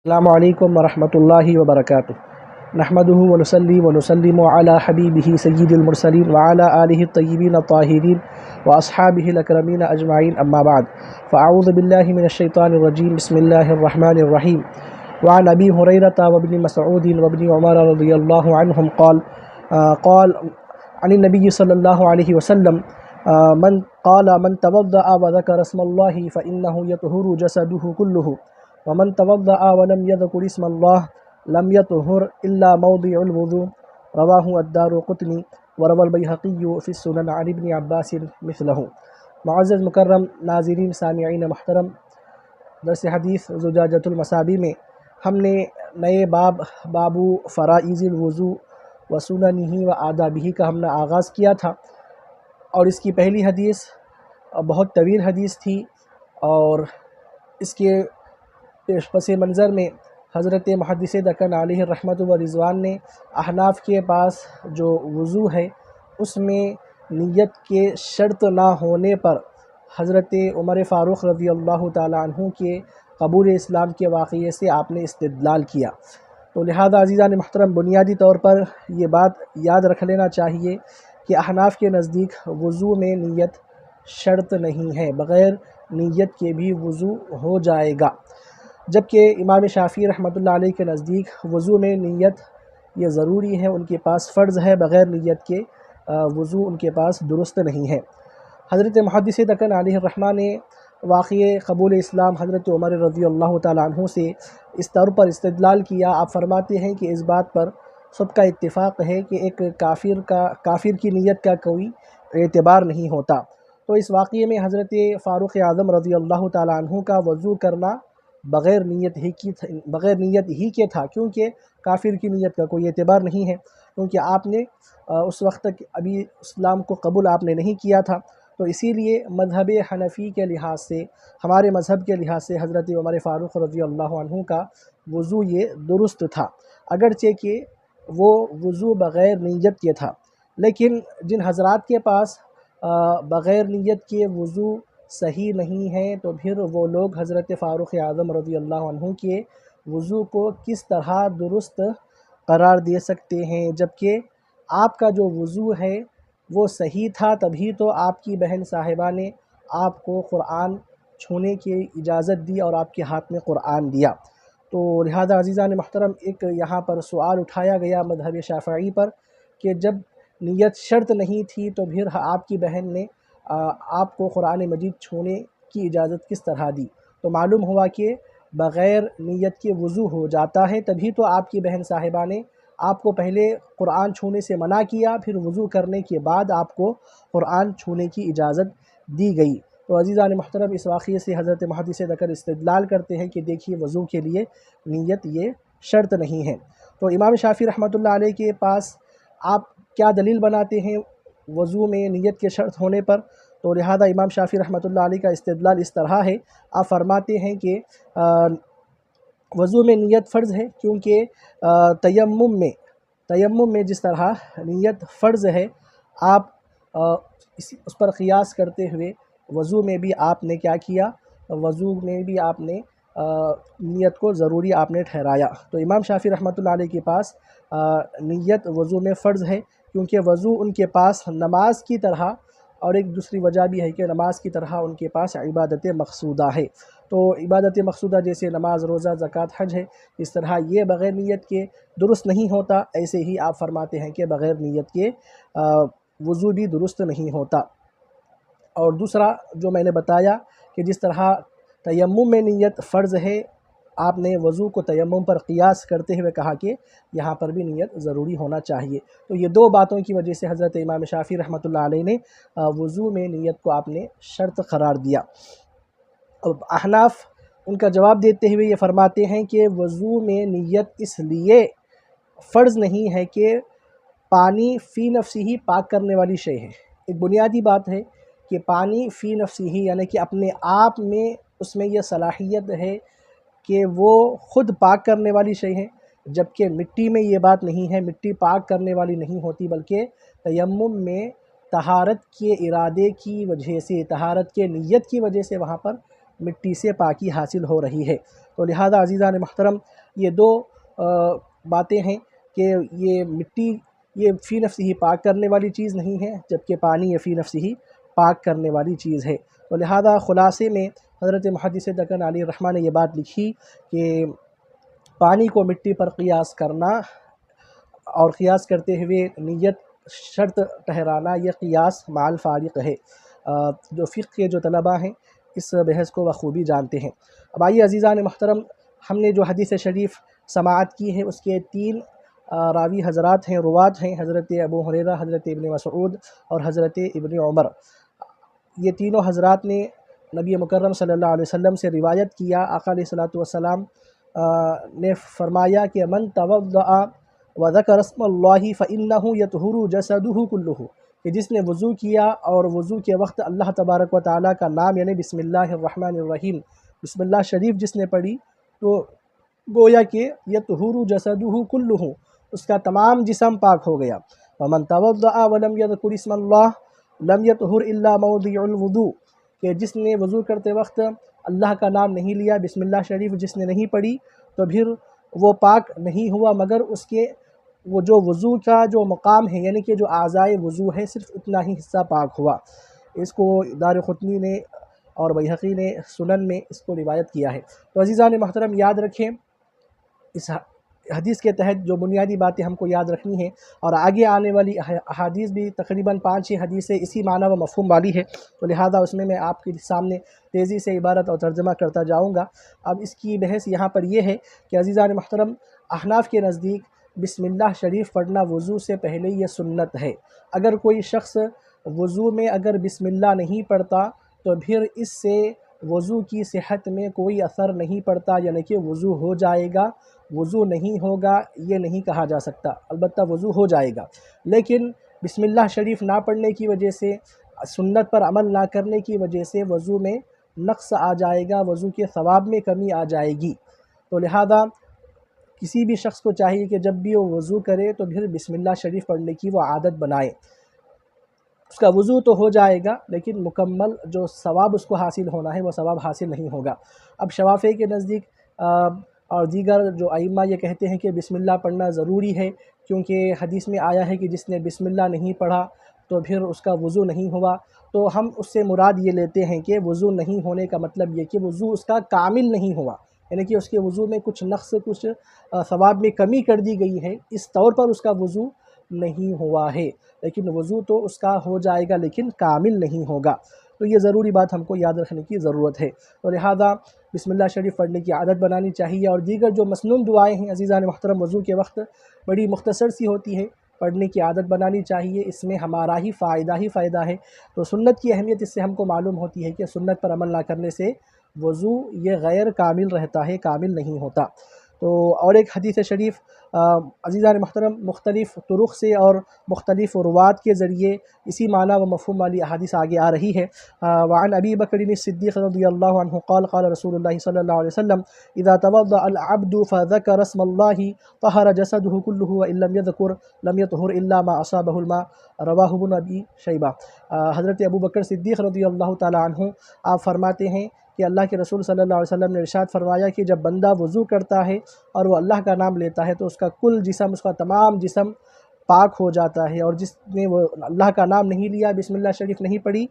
السلام علیکم ورحمۃ اللہ وبرکاتہ نحمدہ ونصلی ونسلم علی حبیبہ سید المرسلین وعلی آلہ الطیبین الطاہرین واصحابہ الاکرمین اجمعین اما بعد فاعوذ باللہ من الشیطان الرجیم بسم اللہ الرحمن الرحیم وعن ابی ہریرۃ وابن مسعود وابن عمر رضی اللہ عنہم قال عن النبی صلی اللہ علیہ وسلم من توضأ وذکر اسم اللہ فإنہ یطہر جسدہ کلہ ومن توضأ ولم يذكر اسم الله لم يطهر إلا موضع الوضوء رواہ الدارقطنی وروى البیہقی فی السنن عن ابن عباس مثلہ۔ معزز مکرم ناظرین سامعین محترم، درس حدیث زجاجۃ المصابیح میں ہم نے نئے باب فرائض الوضوء و سننہ و آدابہ کا ہم نے آغاز کیا تھا، اور اس کی پہلی حدیث بہت طویل حدیث تھی، اور اس کے پس منظر میں حضرت محدث دکن علیہ الرحمۃ و رضوان نے احناف کے پاس جو وضو ہے اس میں نیت کے شرط نہ ہونے پر حضرت عمر فاروق رضی اللہ تعالیٰ عنہ کے قبول اسلام کے واقعے سے آپ نے استدلال کیا۔ تو لہذا عزیزان محترم، بنیادی طور پر یہ بات یاد رکھ لینا چاہیے کہ احناف کے نزدیک وضو میں نیت شرط نہیں ہے، بغیر نیت کے بھی وضو ہو جائے گا، جبکہ امام شافعی رحمۃ اللہ علیہ کے نزدیک وضو میں نیت یہ ضروری ہے، ان کے پاس فرض ہے، بغیر نیت کے وضو ان کے پاس درست نہیں ہے۔ حضرت محدث دکن علیہ الرحمہ نے واقعہ قبول اسلام حضرت عمر رضی اللہ تعالیٰ عنہ سے اس طور پر استدلال کیا۔ آپ فرماتے ہیں کہ اس بات پر سب کا اتفاق ہے کہ ایک کافر کی نیت کا کوئی اعتبار نہیں ہوتا، تو اس واقعے میں حضرت فاروق اعظم رضی اللہ تعالیٰ عنہ کا وضو کرنا بغیر نیت ہی کے تھا، کیونکہ کافر کی نیت کا کوئی اعتبار نہیں ہے، کیونکہ آپ نے اس وقت تک ابھی اسلام کو قبول آپ نے نہیں کیا تھا۔ تو اسی لیے مذہب حنفی کے لحاظ سے، ہمارے مذہب کے لحاظ سے حضرت عمر فاروق رضی اللہ عنہ کا وضو یہ درست تھا، اگرچہ کہ وہ وضو بغیر نیت کے تھا۔ لیکن جن حضرات کے پاس بغیر نیت کے وضو صحیح نہیں ہے، تو پھر وہ لوگ حضرت فاروق اعظم رضی اللہ عنہ کے وضو کو کس طرح درست قرار دے سکتے ہیں، جبکہ آپ کا جو وضو ہے وہ صحیح تھا، تبھی تو آپ کی بہن صاحبہ نے آپ کو قرآن چھونے کی اجازت دی اور آپ کے ہاتھ میں قرآن دیا۔ تو لہذا عزیزان محترم، ایک یہاں پر سوال اٹھایا گیا مذہب شافعی پر کہ جب نیت شرط نہیں تھی تو پھر آپ کی بہن نے آپ کو قرآن مجید چھونے کی اجازت کس طرح دی؟ تو معلوم ہوا کہ بغیر نیت کے وضو ہو جاتا ہے، تبھی تو آپ کی بہن صاحبہ نے آپ کو پہلے قرآن چھونے سے منع کیا، پھر وضو کرنے کے بعد آپ کو قرآن چھونے کی اجازت دی گئی۔ تو عزیزان محترم، اس واقعے سے حضرت محدث دکن استدلال کرتے ہیں کہ دیکھیے وضو کے لیے نیت یہ شرط نہیں ہے۔ تو امام شافعی رحمۃ اللہ علیہ کے پاس آپ کیا دلیل بناتے ہیں وضو میں نیت کے شرط ہونے پر؟ تو لہذا امام شافعی رحمۃ اللہ علیہ کا استدلال اس طرح ہے، آپ فرماتے ہیں کہ وضو میں نیت فرض ہے، کیونکہ تیمم میں جس طرح نیت فرض ہے، آپ اس پر قیاس کرتے ہوئے وضو میں بھی آپ نے کیا کیا؟ وضو میں بھی آپ نے نیت کو ضروری آپ نے ٹھہرایا۔ تو امام شافعی رحمۃ اللہ علیہ کے پاس نیت وضو میں فرض ہے، کیونکہ وضو ان کے پاس نماز کی طرح، اور ایک دوسری وجہ بھی ہے کہ نماز کی طرح ان کے پاس عبادت مقصودہ ہے۔ تو عبادت مقصودہ جیسے نماز، روزہ، زکوٰۃ، حج ہے، اس طرح یہ بغیر نیت کے درست نہیں ہوتا، ایسے ہی آپ فرماتے ہیں کہ بغیر نیت کے وضو بھی درست نہیں ہوتا۔ اور دوسرا جو میں نے بتایا کہ جس طرح تیمم میں نیت فرض ہے، آپ نے وضو کو تیمم پر قیاس کرتے ہوئے کہا کہ یہاں پر بھی نیت ضروری ہونا چاہیے۔ تو یہ دو باتوں کی وجہ سے حضرت امام شافعی رحمۃ اللہ علیہ نے وضو میں نیت کو آپ نے شرط قرار دیا۔ اب احناف ان کا جواب دیتے ہوئے یہ فرماتے ہیں کہ وضو میں نیت اس لیے فرض نہیں ہے کہ پانی فی نفسی ہی پاک کرنے والی شے ہے۔ ایک بنیادی بات ہے کہ پانی فی نفسی ہی، یعنی کہ اپنے آپ میں اس میں یہ صلاحیت ہے کہ وہ خود پاک کرنے والی شے ہے، جبکہ مٹی میں یہ بات نہیں ہے، مٹی پاک کرنے والی نہیں ہوتی، بلکہ تیمم میں طہارت کے ارادے کی وجہ سے، طہارت کے نیت کی وجہ سے وہاں پر مٹی سے پاکی حاصل ہو رہی ہے۔ تو لہذا عزیزان محترم یہ دو باتیں ہیں کہ یہ مٹی یہ فی نفس ہی پاک کرنے والی چیز نہیں ہے، جبکہ پانی یہ فی نفس ہی پاک کرنے والی چیز ہے۔ تو لہذا خلاصے میں حضرت محدث دکن علیہ الرحمہ نے یہ بات لکھی کہ پانی کو مٹی پر قیاس کرنا اور قیاس کرتے ہوئے نیت شرط ٹھہرانا یہ قیاس مع الفارق ہے۔ جو فقہ کے جو طلباء ہیں اس بحث کو بخوبی جانتے ہیں۔ اب آئیے عزیزان محترم، ہم نے جو حدیث شریف سماعت کی ہے اس کے 3 راوی حضرات ہیں، روات ہیں، حضرت ابو ہریرہ، حضرت ابن مسعود اور حضرت ابن عمر۔ یہ تینوں حضرات نے نبی مکرم صلی اللہ علیہ وسلم سے روایت کیا، آقا علیہ الصلوۃ والسلام نے فرمایا کہ من توضأ وذکر اسم اللہ فإنہ یطہر جسدہ کلہ، کہ جس نے وضو کیا اور وضو کے وقت اللہ تبارک و تعالیٰ کا نام یعنی بسم اللہ الرحمن الرحیم بسم اللہ شریف جس نے پڑھی تو گویا کہ یطہر جسدہ کلہ، اس کا تمام جسم پاک ہو گیا۔ ومن توضأ ولم یذکر اسم اللہ لم یطہر الا موضع الوضوء، کہ جس نے وضو کرتے وقت اللہ کا نام نہیں لیا، بسم اللہ شریف جس نے نہیں پڑھی تو پھر وہ پاک نہیں ہوا مگر اس کے وہ جو وضو کا جو مقام ہے یعنی کہ جو اعضائے وضو ہے صرف اتنا ہی حصہ پاک ہوا۔ اس کو دارقطنی نے اور بیہقی نے سنن میں اس کو روایت کیا ہے۔ تو عزیزان محترم یاد رکھیں، اس حدیث کے تحت جو بنیادی باتیں ہم کو یاد رکھنی ہیں، اور آگے آنے والی احادیث بھی تقریباً 5-6 حدیثیں اسی معنی و مفہوم والی ہے، تو لہٰذا اس میں آپ کے سامنے تیزی سے عبارت اور ترجمہ کرتا جاؤں گا۔ اب اس کی بحث یہاں پر یہ ہے کہ عزیزان محترم احناف کے نزدیک بسم اللہ شریف پڑھنا وضو سے پہلے یہ سنت ہے۔ اگر کوئی شخص وضو میں اگر بسم اللہ نہیں پڑھتا تو پھر اس سے وضو کی صحت میں کوئی اثر نہیں پڑتا، یعنی کہ وضو ہو جائے گا، وضو نہیں ہوگا یہ نہیں کہا جا سکتا، البتہ وضو ہو جائے گا۔ لیکن بسم اللہ شریف نہ پڑھنے کی وجہ سے، سنت پر عمل نہ کرنے کی وجہ سے وضو میں نقص آ جائے گا، وضو کے ثواب میں کمی آ جائے گی۔ تو لہذا کسی بھی شخص کو چاہیے کہ جب بھی وہ وضو کرے تو پھر بسم اللہ شریف پڑھنے کی وہ عادت بنائے۔ اس کا وضو تو ہو جائے گا لیکن مکمل جو ثواب اس کو حاصل ہونا ہے وہ ثواب حاصل نہیں ہوگا۔ اب شوافی کے نزدیک اور دیگر جو ائمہ یہ کہتے ہیں کہ بسم اللہ پڑھنا ضروری ہے، کیونکہ حدیث میں آیا ہے کہ جس نے بسم اللہ نہیں پڑھا تو پھر اس کا وضو نہیں ہوا۔ تو ہم اس سے مراد یہ لیتے ہیں کہ وضو نہیں ہونے کا مطلب یہ کہ وضو اس کا کامل نہیں ہوا، یعنی کہ اس کے وضو میں کچھ نقص، کچھ ثواب میں کمی کر دی گئی ہے، اس طور پر اس کا وضو نہیں ہوا ہے، لیکن وضو تو اس کا ہو جائے گا لیکن کامل نہیں ہوگا۔ تو یہ ضروری بات ہم کو یاد رکھنے کی ضرورت ہے۔ تو لہذا بسم اللہ شریف پڑھنے کی عادت بنانی چاہیے، اور دیگر جو مسنون دعائیں ہیں عزیزان محترم وضو کے وقت بڑی مختصر سی ہوتی ہے، پڑھنے کی عادت بنانی چاہیے، اس میں ہمارا ہی فائدہ ہے۔ تو سنت کی اہمیت اس سے ہم کو معلوم ہوتی ہے کہ سنت پر عمل نہ کرنے سے وضو یہ غیر کامل رہتا ہے، کامل نہیں ہوتا۔ تو اور ایک حدیث شریف عزیزان محترم مختلف طرق سے اور مختلف روات کے ذریعے اسی معنی و مفہوم والی احادیث آگے آ رہی ہے۔ وعن ابی بکر الصدیق رضی اللہ عنہ قال قال رسول اللہ صلی اللہ علیہ وسلم اذا توضأ العبد فذكر اسم اللہ طہر جسده كله وان لم يذكر لم يطهر الا ما اصابه الماء، رواہ ابن ابی شیبہ۔ حضرت ابو بکر صدیق رضی اللہ تعالی عنہ آپ فرماتے ہیں کہ اللہ کے رسول صلی اللہ علیہ وسلم نے ارشاد فرمایا کہ جب بندہ وضو کرتا ہے اور وہ اللہ کا نام لیتا ہے تو اس کا کل جسم، اس کا تمام جسم پاک ہو جاتا ہے، اور جس نے وہ اللہ کا نام نہیں لیا، بسم اللہ شریف نہیں پڑھی،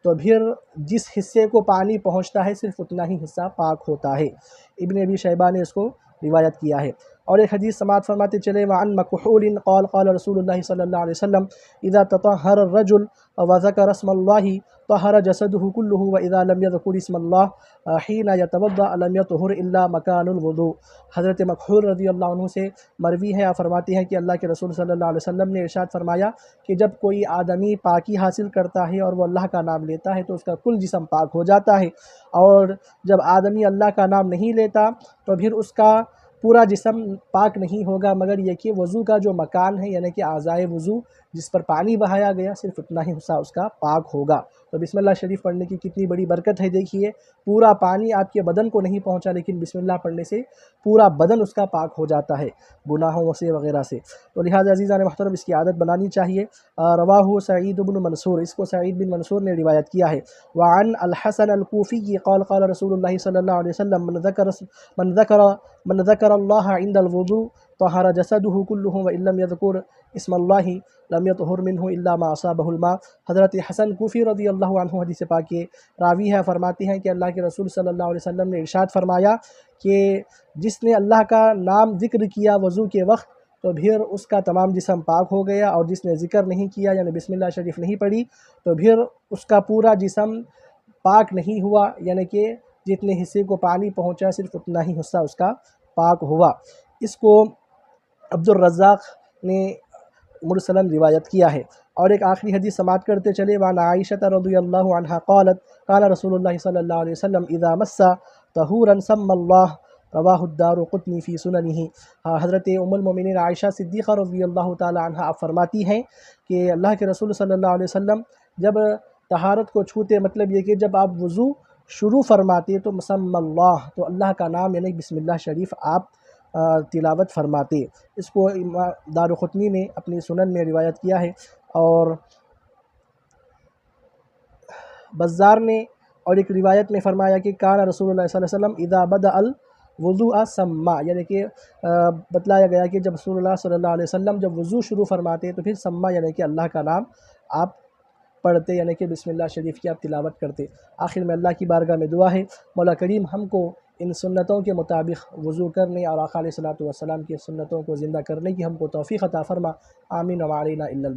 تو پھر جس حصے کو پانی پہنچتا ہے صرف اتنا ہی حصہ پاک ہوتا ہے۔ ابن ابی شیبہ نے اس کو روایت کیا ہے۔ اور ایک حدیث سماعت فرماتے چلے وعن مکحول قال قال رسول اللہ صلی اللہ علیہ وسلم اذا تطہر الرجل وذکر اسم اللہ طہر جسده كله واذا لم يذكر اسم اللہ حين يتوضأ لم يطهر الا مكان الوضوء۔ حضرت مکحول رضی اللہ عنہ سے مروی ہے، آپ فرماتے ہیں کہ اللہ کے رسول صلی اللہ علیہ وسلم نے ارشاد فرمایا کہ جب کوئی آدمی پاکی حاصل کرتا ہے اور وہ اللہ کا نام لیتا ہے تو اس کا کل جسم پاک ہو جاتا ہے، اور جب آدمی اللہ کا نام نہیں لیتا تو پھر اس کا پورا جسم پاک نہیں ہوگا مگر یہ کہ وضو کا جو مکان ہے یعنی کہ اعضائے وضو جس پر پانی بہایا گیا صرف اتنا ہی حصہ اس کا پاک ہوگا۔ تو بسم اللہ شریف پڑھنے کی کتنی بڑی برکت ہے، دیکھیے پورا پانی آپ کے بدن کو نہیں پہنچا، لیکن بسم اللہ پڑھنے سے پورا بدن اس کا پاک ہو جاتا ہے گناہوں سے وغیرہ سے۔ تو لہٰذا عزیزان محترم اس کی عادت بنانی چاہیے۔ رواہ سعید بن منصور، اس کو سعید بن منصور نے روایت کیا ہے۔ وعن الحسن الکوفی قال قال رسول اللہ صلی اللہ علیہ وسلم من ذکر اللہ عند الوضوء طہر جسدہ کلہ وان لم یذکر اسم اللہ لم یطہر منہ الا ما اصابہ الماء۔ حضرت حسن کوفی رضی اللہ عنہ حدیث پاک کے راوی ہے، فرماتے ہیں کہ اللہ کے رسول صلی اللہ علیہ وسلم نے ارشاد فرمایا کہ جس نے اللہ کا نام ذکر کیا وضو کے وقت تو پھر اس کا تمام جسم پاک ہو گیا، اور جس نے ذکر نہیں کیا یعنی بسم اللہ شریف نہیں پڑھی تو پھر اس کا پورا جسم پاک نہیں ہوا، یعنی کہ جتنے حصے کو پانی پہنچا صرف اتنا ہی حصہ اس کا پاک ہوا۔ اس کو عبد الرزاق نے مرسلن روایت کیا ہے۔ اور ایک آخری حدیث سماعت کرتے چلے، وعن عائشہ رضی اللہ عنہا قالت قال رسول اللہ صلی اللہ علیہ وسلم اذا مس طہورا سمى اللہ، رواہ الدارقطنی فی سننہ۔ حضرت ام المؤمنین عائشہ صدیقہ رضی اللہ تعالی عنہ آپ فرماتی ہیں کہ اللہ کے رسول صلی اللہ علیہ وسلم جب طہارت کو چھوتے، مطلب یہ کہ جب آپ وضو شروع فرماتے تو مسمی اللہ، تو اللہ کا نام یعنی بسم اللہ شریف آپ تلاوت فرماتے۔ اس کو دارقطنی نے اپنی سنن میں روایت کیا ہے، اور بزار نے اور ایک روایت میں فرمایا کہ کان رسول اللہ صلی اللہ علیہ وسلم اذا بدأ الوضوء سما، یعنی کہ بتلایا گیا کہ جب رسول اللہ صلی اللہ علیہ وسلم جب وضو شروع فرماتے تو پھر سما یعنی کہ اللہ کا نام آپ پڑھتے، یعنی کہ بسم اللہ شریف کی آپ تلاوت کرتے۔ آخر میں اللہ کی بارگاہ میں دعا ہے مولا کریم ہم کو ان سنتوں کے مطابق وضو کرنے اور آقا علیہ الصلوۃ والسلام کی سنتوں کو زندہ کرنے کی ہم کو توفیق عطا فرما، آمین و علینا الا